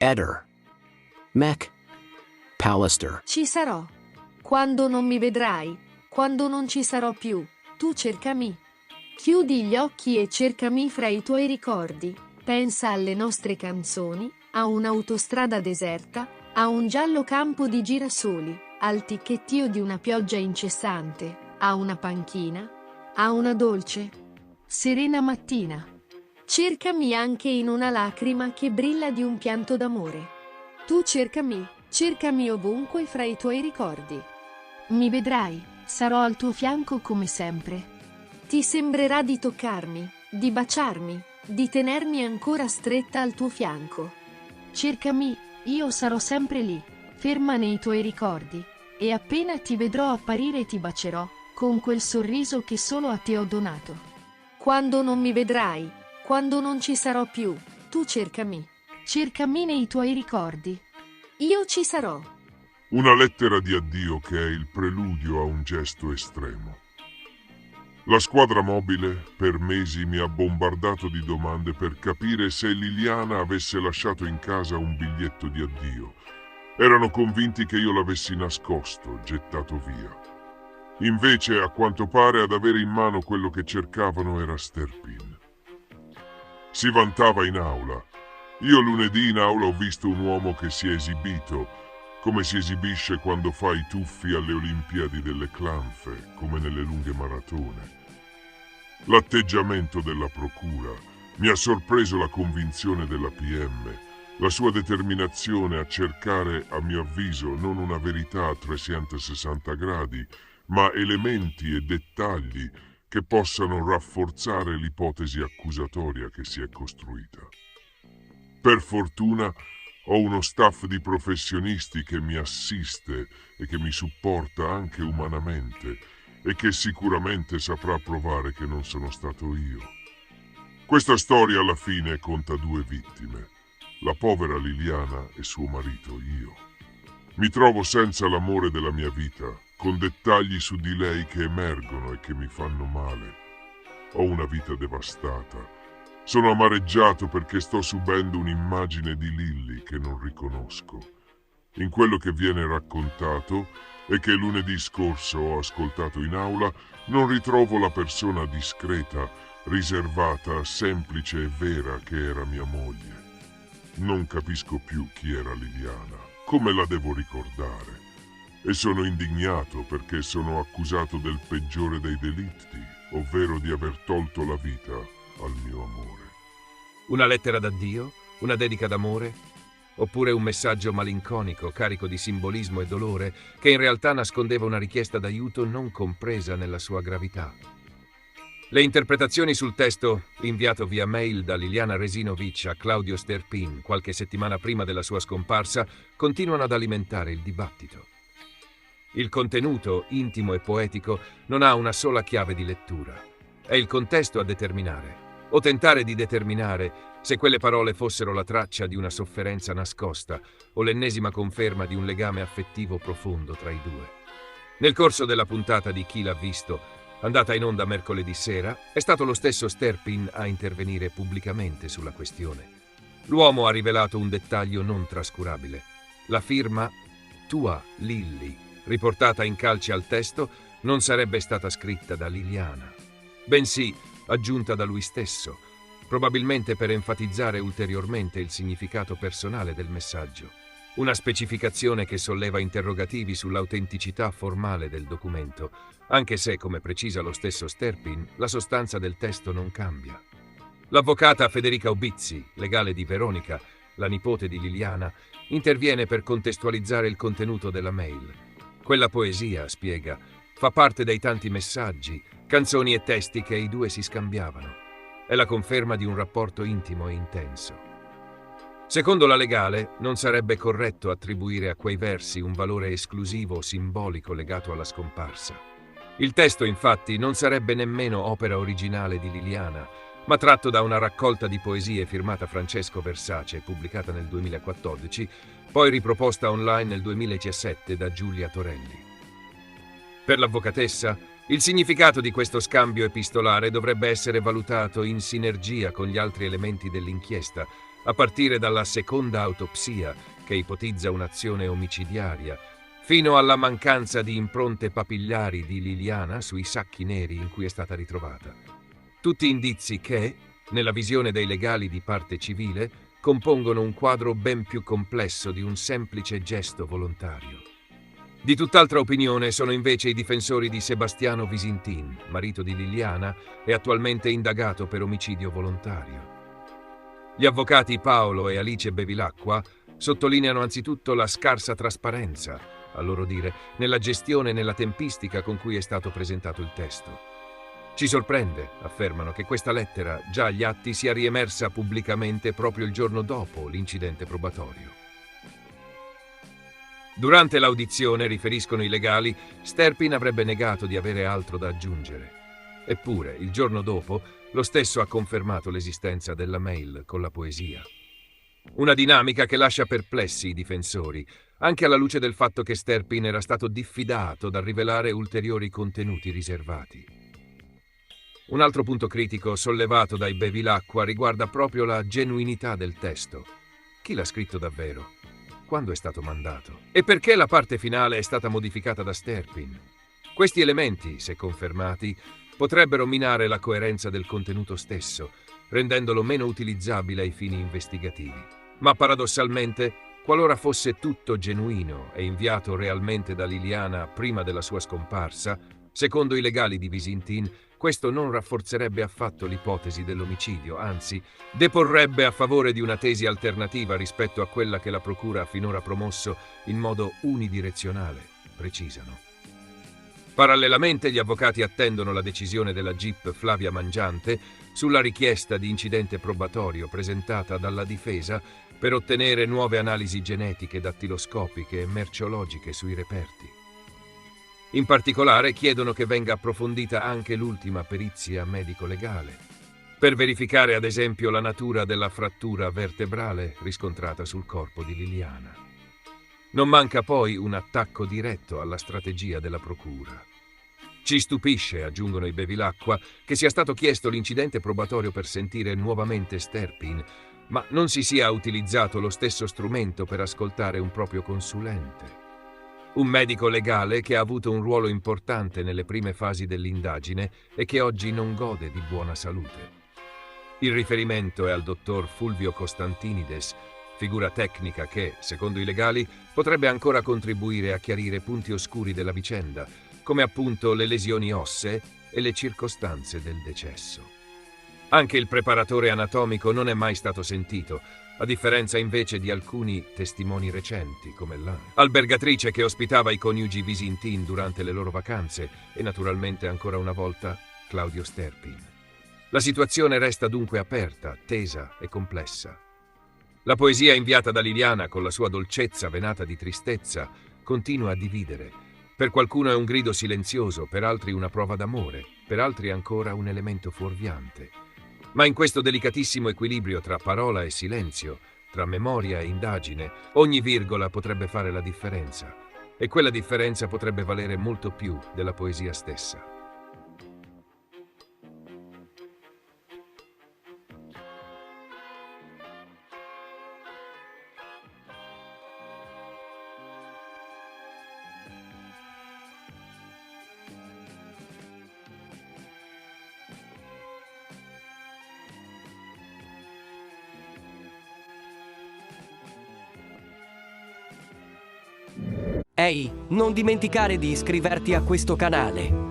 Eder. Mech. Pallister. Ci sarò. Quando non mi vedrai, quando non ci sarò più, tu cercami. Chiudi gli occhi e cercami fra i tuoi ricordi. Pensa alle nostre canzoni, a un'autostrada deserta, a un giallo campo di girasoli, al ticchettio di una pioggia incessante, a una panchina, a una dolce, serena mattina. Cercami anche in una lacrima che brilla di un pianto d'amore. Tu cercami ovunque fra i tuoi ricordi. Mi vedrai, sarò al tuo fianco come sempre. Ti sembrerà di toccarmi, di baciarmi, di tenermi ancora stretta al tuo fianco. Cercami, io sarò sempre lì, ferma nei tuoi ricordi, e appena ti vedrò apparire ti bacerò, con quel sorriso che solo a te ho donato. Quando non mi vedrai, quando non ci sarò più, tu cercami nei tuoi ricordi. Io ci sarò. Una lettera di addio che è il preludio a un gesto estremo. La squadra mobile per mesi mi ha bombardato di domande per capire se Liliana avesse lasciato in casa un biglietto di addio. Erano convinti che io l'avessi nascosto, gettato via. Invece, a quanto pare, ad avere in mano quello che cercavano era Sterpin. Si vantava in aula. Io lunedì in aula ho visto un uomo che si è esibito, come si esibisce quando fa i tuffi alle Olimpiadi delle clanfe, come nelle lunghe maratone. L'atteggiamento della procura, mi ha sorpreso la convinzione della PM, la sua determinazione a cercare, a mio avviso, non una verità a 360 gradi, ma elementi e dettagli che possano rafforzare l'ipotesi accusatoria che si è costruita. Per fortuna ho uno staff di professionisti che mi assiste e che mi supporta anche umanamente e che sicuramente saprà provare che non sono stato io. Questa storia alla fine conta 2 vittime, la povera Liliana e suo marito, io. Mi trovo senza l'amore della mia vita, con dettagli su di lei che emergono e che mi fanno male. Ho una vita devastata. Sono amareggiato perché sto subendo un'immagine di Lilly che non riconosco. In quello che viene raccontato e che lunedì scorso ho ascoltato in aula, non ritrovo la persona discreta, riservata, semplice e vera che era mia moglie. Non capisco più chi era Liliana, come la devo ricordare. E sono indignato perché sono accusato del peggiore dei delitti, ovvero di aver tolto la vita al mio amore. Una lettera d'addio? Una dedica d'amore? Oppure un messaggio malinconico, carico di simbolismo e dolore, che in realtà nascondeva una richiesta d'aiuto non compresa nella sua gravità? Le interpretazioni sul testo, inviato via mail da Liliana Resinovic a Claudio Sterpin qualche settimana prima della sua scomparsa, continuano ad alimentare il dibattito. Il contenuto, intimo e poetico, non ha una sola chiave di lettura. È il contesto a determinare, o tentare di determinare se quelle parole fossero la traccia di una sofferenza nascosta o l'ennesima conferma di un legame affettivo profondo tra i due. Nel corso della puntata di Chi l'ha visto, andata in onda mercoledì sera, è stato lo stesso Sterpin a intervenire pubblicamente sulla questione. L'uomo ha rivelato un dettaglio non trascurabile. La firma «Tua Lilly», riportata in calce al testo, non sarebbe stata scritta da Liliana, bensì aggiunta da lui stesso, probabilmente per enfatizzare ulteriormente il significato personale del messaggio. Una specificazione che solleva interrogativi sull'autenticità formale del documento, anche se, come precisa lo stesso Sterpin, la sostanza del testo non cambia. L'avvocata Federica Obizzi, legale di Veronica, la nipote di Liliana, interviene per contestualizzare il contenuto della mail. Quella poesia, spiega, fa parte dei tanti messaggi, canzoni e testi che i due si scambiavano. È la conferma di un rapporto intimo e intenso. Secondo la legale, non sarebbe corretto attribuire a quei versi un valore esclusivo o simbolico legato alla scomparsa. Il testo, infatti, non sarebbe nemmeno opera originale di Liliana, ma tratto da una raccolta di poesie firmata Francesco Versace, pubblicata nel 2014, poi riproposta online nel 2017 da Giulia Torelli. Per l'avvocatessa, il significato di questo scambio epistolare dovrebbe essere valutato in sinergia con gli altri elementi dell'inchiesta, a partire dalla seconda autopsia, che ipotizza un'azione omicidiaria, fino alla mancanza di impronte papillari di Liliana sui sacchi neri in cui è stata ritrovata. Tutti indizi che, nella visione dei legali di parte civile, compongono un quadro ben più complesso di un semplice gesto volontario. Di tutt'altra opinione sono invece i difensori di Sebastiano Visintin, marito di Liliana e attualmente indagato per omicidio volontario. Gli avvocati Paolo e Alice Bevilacqua sottolineano anzitutto la scarsa trasparenza, a loro dire, nella gestione e nella tempistica con cui è stato presentato il testo. Ci sorprende, affermano, che questa lettera, già agli atti, sia riemersa pubblicamente proprio il giorno dopo l'incidente probatorio. Durante l'audizione, riferiscono i legali, Sterpin avrebbe negato di avere altro da aggiungere. Eppure, il giorno dopo, lo stesso ha confermato l'esistenza della mail con la poesia. Una dinamica che lascia perplessi i difensori, anche alla luce del fatto che Sterpin era stato diffidato dal rivelare ulteriori contenuti riservati. Un altro punto critico sollevato dai Bevilacqua riguarda proprio la genuinità del testo. Chi l'ha scritto davvero? Quando è stato mandato? E perché la parte finale è stata modificata da Sterpin? Questi elementi, se confermati, potrebbero minare la coerenza del contenuto stesso, rendendolo meno utilizzabile ai fini investigativi. Ma paradossalmente, qualora fosse tutto genuino e inviato realmente da Liliana prima della sua scomparsa, secondo i legali di Visintin, questo non rafforzerebbe affatto l'ipotesi dell'omicidio, anzi, deporrebbe a favore di una tesi alternativa rispetto a quella che la Procura ha finora promosso in modo unidirezionale, precisano. Parallelamente, gli avvocati attendono la decisione della GIP Flavia Mangiante sulla richiesta di incidente probatorio presentata dalla difesa per ottenere nuove analisi genetiche, dattiloscopiche e merceologiche sui reperti. In particolare chiedono che venga approfondita anche l'ultima perizia medico-legale, per verificare ad esempio la natura della frattura vertebrale riscontrata sul corpo di Liliana. Non manca poi un attacco diretto alla strategia della Procura. Ci stupisce, aggiungono i Bevilacqua, che sia stato chiesto l'incidente probatorio per sentire nuovamente Sterpin, ma non si sia utilizzato lo stesso strumento per ascoltare un proprio consulente. Un medico legale che ha avuto un ruolo importante nelle prime fasi dell'indagine e che oggi non gode di buona salute. Il riferimento è al dottor Fulvio Costantinides, figura tecnica che, secondo i legali, potrebbe ancora contribuire a chiarire punti oscuri della vicenda, come appunto le lesioni ossee e le circostanze del decesso. Anche il preparatore anatomico non è mai stato sentito, a differenza invece di alcuni testimoni recenti, come l'albergatrice che ospitava i coniugi Visintin durante le loro vacanze e naturalmente ancora una volta Claudio Sterpin. La situazione resta dunque aperta, tesa e complessa. La poesia inviata da Liliana, con la sua dolcezza venata di tristezza, continua a dividere. Per qualcuno è un grido silenzioso, per altri una prova d'amore, per altri ancora un elemento fuorviante. Ma in questo delicatissimo equilibrio tra parola e silenzio, tra memoria e indagine, ogni virgola potrebbe fare la differenza, e quella differenza potrebbe valere molto più della poesia stessa. Ehi, non dimenticare di iscriverti a questo canale.